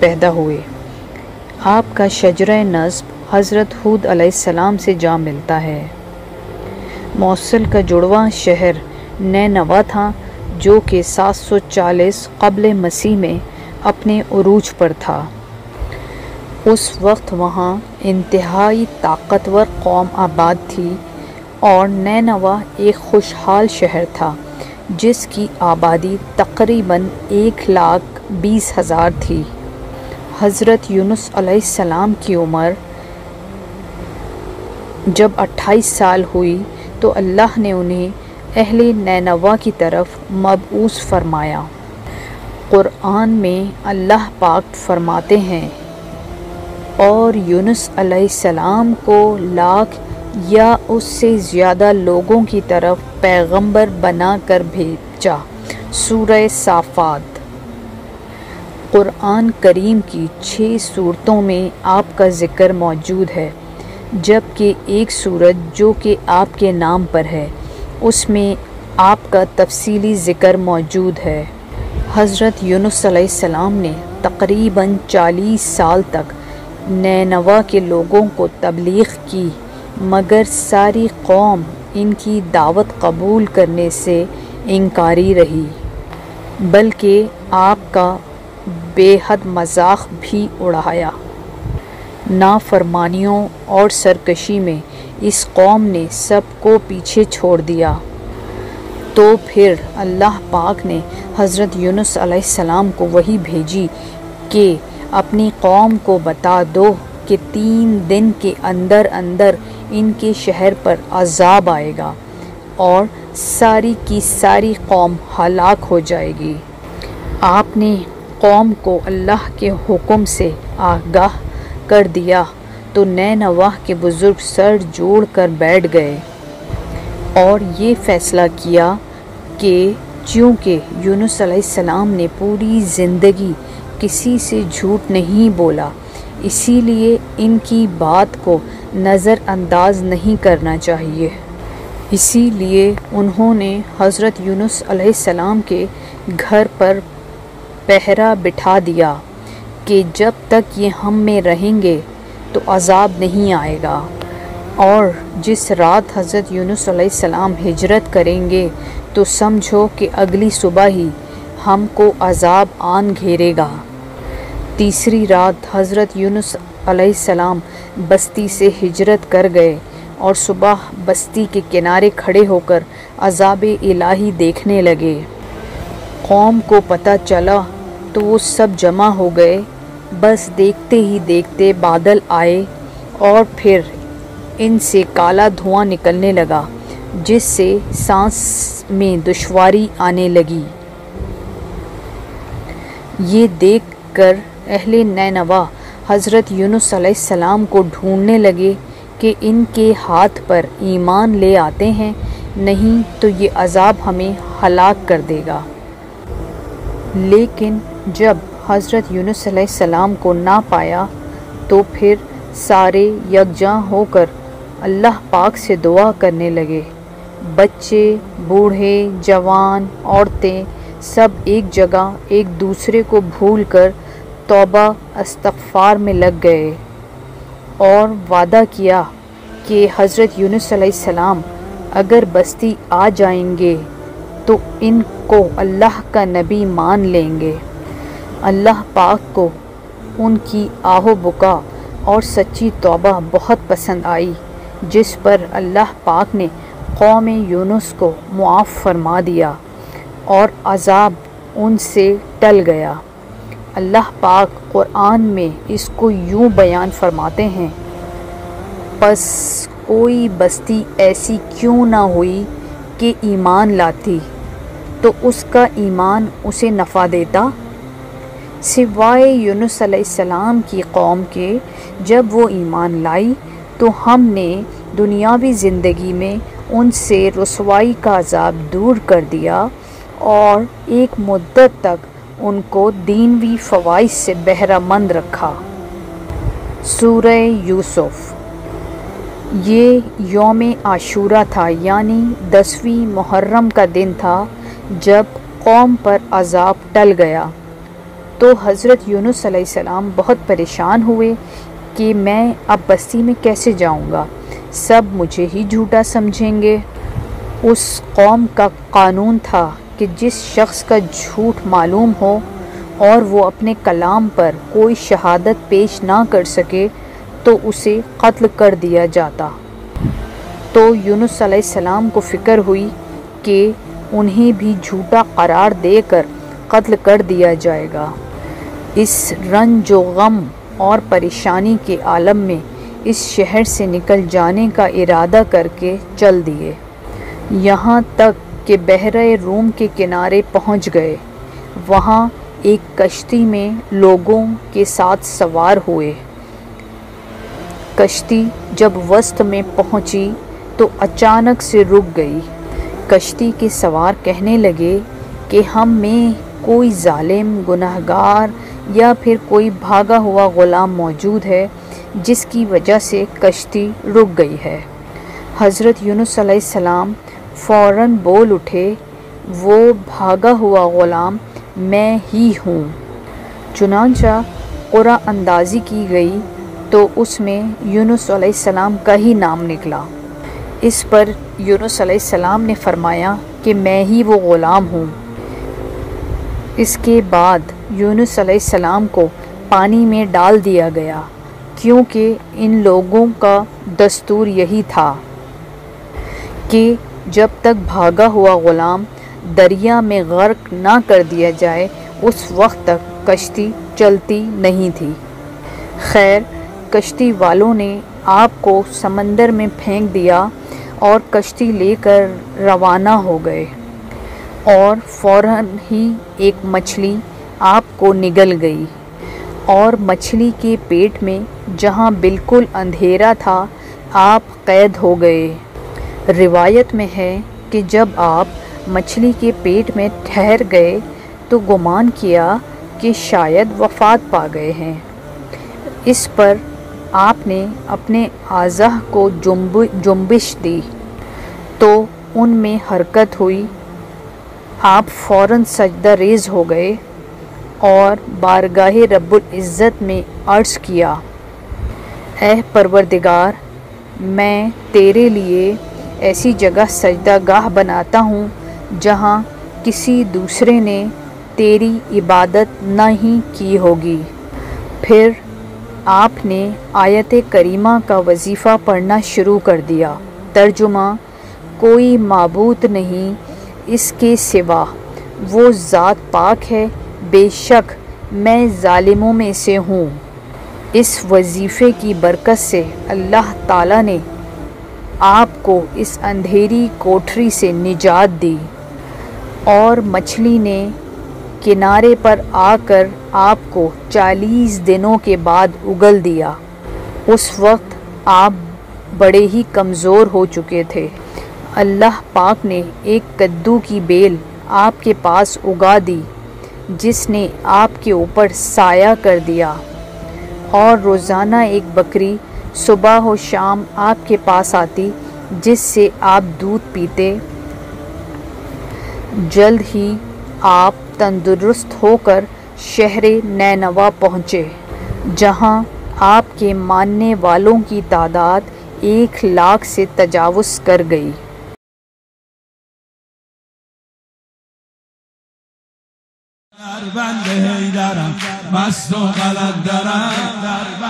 پیدا ہوئے۔ آپ کا شجرہ نسب حضرت ہود علیہ السلام سے جا ملتا ہے۔ موصل کا جڑواں شہر نینوا تھا جو کہ 740 قبل مسیح میں اپنے عروج پر تھا۔ اس وقت وہاں انتہائی طاقتور قوم آباد تھی اور نینوا ایک خوشحال شہر تھا جس کی آبادی تقریباً 1,20,000 تھی۔ حضرت یونس علیہ السلام کی عمر جب 28 سال ہوئی تو اللہ نے انہیں اہل نینوا کی طرف مبعوث فرمایا۔ قرآن میں اللہ پاک فرماتے ہیں، اور یونس علیہ السلام کو 1,00,000 یا اس سے زیادہ لوگوں کی طرف پیغمبر بنا کر بھیجا۔ سورہ صافات۔ قرآن کریم کی 6 سورتوں میں آپ کا ذکر موجود ہے، جبکہ ایک سورت جو کہ آپ کے نام پر ہے اس میں آپ کا تفصیلی ذکر موجود ہے۔ حضرت یونس علیہ السلام نے تقریباً 40 سال تک نینوا کے لوگوں کو تبلیغ کی، مگر ساری قوم ان کی دعوت قبول کرنے سے انکاری رہی، بلکہ آپ کا بے حد مذاق بھی اڑایا۔ نافرمانیوں اور سرکشی میں اس قوم نے سب کو پیچھے چھوڑ دیا، تو پھر اللہ پاک نے حضرت یونس علیہ السلام کو وحی بھیجی کہ اپنی قوم کو بتا دو کہ 3 دن کے اندر اندر ان کے شہر پر عذاب آئے گا اور ساری کی ساری قوم ہلاک ہو جائے گی۔ آپ نے قوم کو اللہ کے حکم سے آگاہ کر دیا تو نینوا کے بزرگ سر جوڑ کر بیٹھ گئے اور یہ فیصلہ کیا کہ چونکہ یونس علیہ السلام نے پوری زندگی کسی سے جھوٹ نہیں بولا، اسی لیے ان کی بات کو نظر انداز نہیں کرنا چاہیے۔ اسی لیے انہوں نے حضرت یونس علیہ السلام کے گھر پر پہرا بٹھا دیا کہ جب تک یہ ہم میں رہیں گے تو عذاب نہیں آئے گا، اور جس رات حضرت یونس علیہ السلام ہجرت کریں گے تو سمجھو کہ اگلی صبح ہی ہم کو عذاب آن گھیرے گا۔ تیسری رات حضرت یونس علیہ السلام بستی سے ہجرت کر گئے اور صبح بستی کے کنارے کھڑے ہو کر عذاب الہی دیکھنے لگے۔ قوم کو پتہ چلا تو وہ سب جمع ہو گئے، بس دیکھتے ہی دیکھتے بادل آئے اور پھر ان سے کالا دھواں نکلنے لگا جس سے سانس میں دشواری آنے لگی۔ یہ دیکھ کر اہل نینوا حضرت یونس علیہ السلام کو ڈھونڈنے لگے کہ ان کے ہاتھ پر ایمان لے آتے ہیں، نہیں تو یہ عذاب ہمیں ہلاک کر دے گا۔ لیکن جب حضرت یونس علیہ السلام کو نہ پایا تو پھر سارے یکجاں ہو کر اللہ پاک سے دعا کرنے لگے۔ بچے، بوڑھے، جوان، عورتیں سب ایک جگہ ایک دوسرے کو بھول کر توبہ استغفار میں لگ گئے اور وعدہ کیا کہ حضرت یونس علیہ السلام اگر بستی آ جائیں گے تو ان کو اللہ کا نبی مان لیں گے۔ اللہ پاک کو ان کی آہ و بکا اور سچی توبہ بہت پسند آئی، جس پر اللہ پاک نے قوم یونس کو معاف فرما دیا اور عذاب ان سے ٹل گیا۔ اللہ پاک قرآن میں اس کو یوں بیان فرماتے ہیں، پس کوئی بستی ایسی کیوں نہ ہوئی کہ ایمان لاتی تو اس کا ایمان اسے نفع دیتا، سوائے یونس علیہ السلام کی قوم کے۔ جب وہ ایمان لائی تو ہم نے دنیاوی زندگی میں ان سے رسوائی کا عذاب دور کر دیا اور ایک مدت تک ان کو دینوی فوائد سے بہرہ مند رکھا۔ سورہ یوسف۔ یہ یوم عاشورہ تھا، یعنی 10ویں محرم کا دن تھا۔ جب قوم پر عذاب ٹل گیا تو حضرت یونس علیہ السلام بہت پریشان ہوئے کہ میں اب بستی میں کیسے جاؤں گا، سب مجھے ہی جھوٹا سمجھیں گے۔ اس قوم کا قانون تھا کہ جس شخص کا جھوٹ معلوم ہو اور وہ اپنے کلام پر کوئی شہادت پیش نہ کر سکے تو اسے قتل کر دیا جاتا۔ تو یونس علیہ السلام کو فکر ہوئی کہ انہیں بھی جھوٹا قرار دے کر قتل کر دیا جائے گا۔ اس رنج و غم اور پریشانی کے عالم میں اس شہر سے نکل جانے کا ارادہ کر کے چل دیے، یہاں تک کہ بحیرہ روم کے کنارے پہنچ گئے۔ وہاں ایک کشتی میں لوگوں کے ساتھ سوار ہوئے۔ کشتی جب وسط میں پہنچی تو اچانک سے رک گئی۔ کشتی کے سوار کہنے لگے کہ ہم میں کوئی ظالم، گنہگار یا پھر کوئی بھاگا ہوا غلام موجود ہے جس کی وجہ سے کشتی رک گئی ہے۔ حضرت یونس علیہ السلام فوراً بول اٹھے، وہ بھاگا ہوا غلام میں ہی ہوں۔ چنانچہ قرعہ اندازی کی گئی تو اس میں یونس علیہ السلام کا ہی نام نکلا۔ اس پر یونس علیہ السلام نے فرمایا کہ میں ہی وہ غلام ہوں۔ اس کے بعد یونس علیہ السلام کو پانی میں ڈال دیا گیا، کیونکہ ان لوگوں کا دستور یہی تھا کہ جب تک بھاگا ہوا غلام دریا میں غرق نہ کر دیا جائے اس وقت تک کشتی چلتی نہیں تھی۔ خیر، کشتی والوں نے آپ کو سمندر میں پھینک دیا اور کشتی لے کر روانہ ہو گئے، اور فوراً ہی ایک مچھلی آپ کو نگل گئی، اور مچھلی کے پیٹ میں جہاں بالکل اندھیرا تھا آپ قید ہو گئے۔ روایت میں ہے کہ جب آپ مچھلی کے پیٹ میں ٹھہر گئے تو گمان کیا کہ شاید وفات پا گئے ہیں۔ اس پر آپ نے اپنے اعضاء کو جنبش دی تو ان میں حرکت ہوئی۔ آپ فوراً سجدہ ریز ہو گئے اور بارگاہ رب العزت میں عرض کیا، اے پروردگار، میں تیرے لیے ایسی جگہ سجدہ گاہ بناتا ہوں جہاں کسی دوسرے نے تیری عبادت نہیں کی ہوگی۔ پھر آپ نے آیت کریمہ کا وظیفہ پڑھنا شروع کر دیا۔ ترجمہ: کوئی معبود نہیں اس کے سوا، وہ ذات پاک ہے، بے شک میں ظالموں میں سے ہوں۔ اس وظیفے کی برکت سے اللہ تعالیٰ نے آپ کو اس اندھیری کوٹھری سے نجات دی، اور مچھلی نے کنارے پر آ کر آپ کو 40 دنوں کے بعد اگل دیا۔ اس وقت آپ بڑے ہی کمزور ہو چکے تھے۔ اللہ پاک نے ایک کدو کی بیل آپ کے پاس اگا دی جس نے آپ کے اوپر سایہ کر دیا، اور روزانہ ایک بکری صبح و شام آپ کے پاس آتی جس سے آپ دودھ پیتے۔ جلد ہی آپ تندرست ہو کر شہر نینوا پہنچے، جہاں آپ کے ماننے والوں کی تعداد 1,00,000 سے تجاوز کر گئی۔ بنده ای دارم مست و غلط دارم